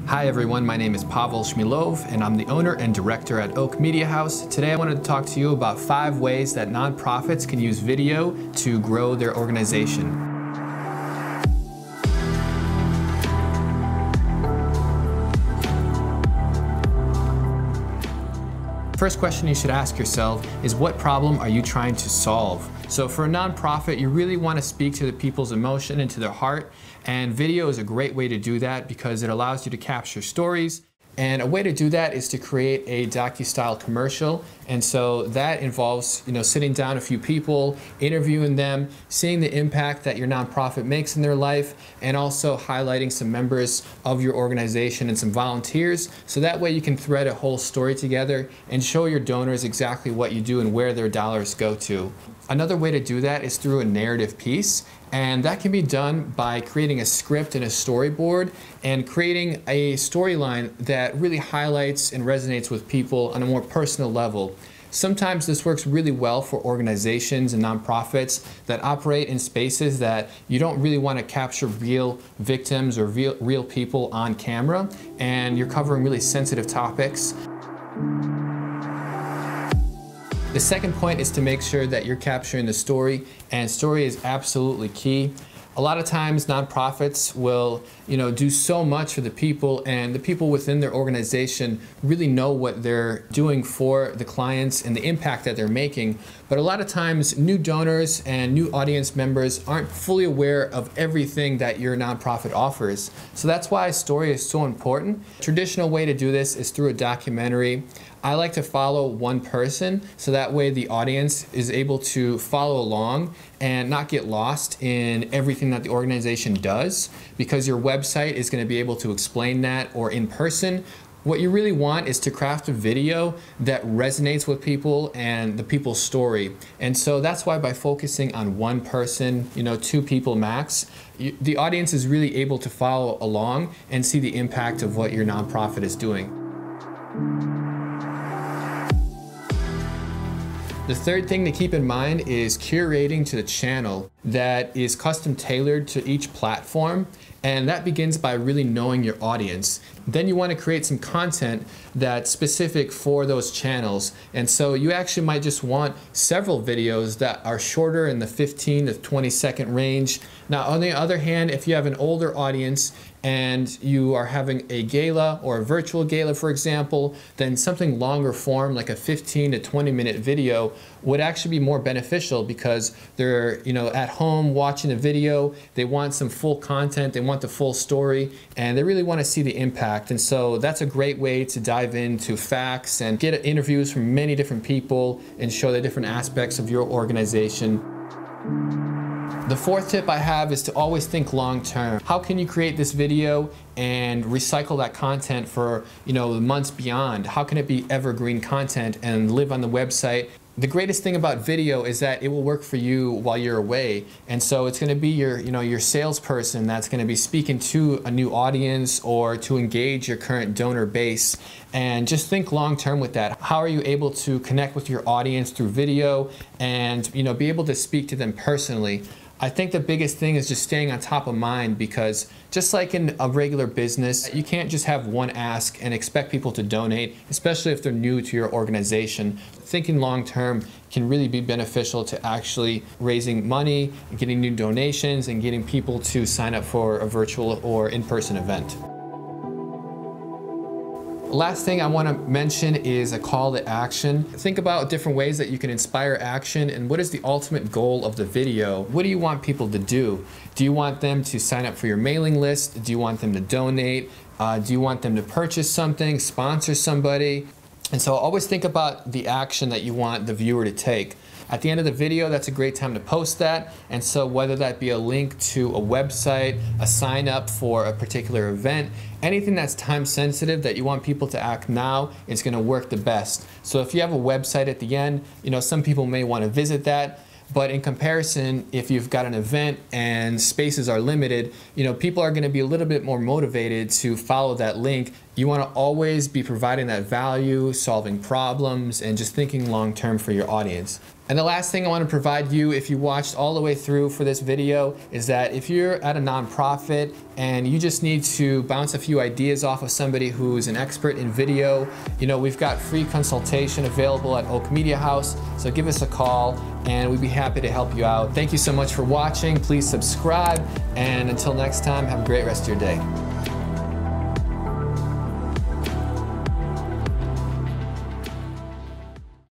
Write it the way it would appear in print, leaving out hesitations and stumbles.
Hi everyone, my name is Pavel Shmilov and I'm the owner and director at Oak Media House. Today I wanted to talk to you about 5 ways that nonprofits can use video to grow their organization. First question you should ask yourself is, what problem are you trying to solve? So for a nonprofit, you really want to speak to the people's emotion and to their heart, and video is a great way to do that because it allows you to capture stories. And a way to do that is to create a docu-style commercial. And so that involves, sitting down a few people, interviewing them, seeing the impact that your nonprofit makes in their life, and also highlighting some members of your organization and some volunteers. So that way you can thread a whole story together and show your donors exactly what you do and where their dollars go to. Another way to do that is through a narrative piece. And that can be done by creating a script and a storyboard and creating a storyline that really highlights and resonates with people on a more personal level. Sometimes this works really well for organizations and nonprofits that operate in spaces that you don't really want to capture real victims or real people on camera, and you're covering really sensitive topics. The second point is to make sure that you're capturing the story, and story is absolutely key. A lot of times nonprofits will, do so much for the people, and the people within their organization really know what they're doing for the clients and the impact that they're making. But a lot of times new donors and new audience members aren't fully aware of everything that your nonprofit offers. So that's why story is so important. A traditional way to do this is through a documentary. I like to follow one person, so that way the audience is able to follow along and not get lost in everything that the organization does, because your website is going to be able to explain that, or in person. What you really want is to craft a video that resonates with people and the people's story. And so that's why by focusing on one person, 2 people max, the audience is really able to follow along and see the impact of what your nonprofit is doing. The third thing to keep in mind is curating to the channel that is custom tailored to each platform, and that begins by really knowing your audience. Then you want to create some content that's specific for those channels, and so you actually might just want several videos that are shorter in the 15 to 20 second range. Now on the other hand, if you have an older audience and you are having a gala or a virtual gala, for example, then something longer form like a 15 to 20 minute video would actually be more beneficial, because they're at home watching the video, they want some full content, they want the full story, and they really want to see the impact. And so that's a great way to dive into facts and get interviews from many different people and show the different aspects of your organization. The fourth tip I have is to always think long term. How can you create this video and recycle that content for months beyond? How can it be evergreen content and live on the website? The greatest thing about video is that it will work for you while you're away, and so it's going to be your salesperson that's going to be speaking to a new audience or to engage your current donor base. And just think long term with that. How are you able to connect with your audience through video and be able to speak to them personally? I think the biggest thing is just staying on top of mind, because just like in a regular business, you can't just have one ask and expect people to donate, especially if they're new to your organization. Thinking long term can really be beneficial to actually raising money, getting new donations, and getting people to sign up for a virtual or in-person event. Last thing I want to mention is a call to action. Think about different ways that you can inspire action, and what is the ultimate goal of the video? What do you want people to do? Do you want them to sign up for your mailing list? Do you want them to donate? Do you want them to purchase something, sponsor somebody? And so always think about the action that you want the viewer to take. At the end of the video, that's a great time to post that. And so whether that be a link to a website, a sign up for a particular event, anything that's time sensitive that you want people to act now is going to work the best. So if you have a website at the end, some people may want to visit that. But in comparison, if you've got an event and spaces are limited, people are going to be a little bit more motivated to follow that link. You want to always be providing that value, solving problems, and just thinking long term for your audience. And the last thing I want to provide you, if you watched all the way through for this video, is that if you're at a nonprofit and you just need to bounce a few ideas off of somebody who's an expert in video, we've got free consultation available at Oak Media House. So give us a call and we'd be happy to help you out. Thank you so much for watching. Please subscribe, and until next time, have a great rest of your day.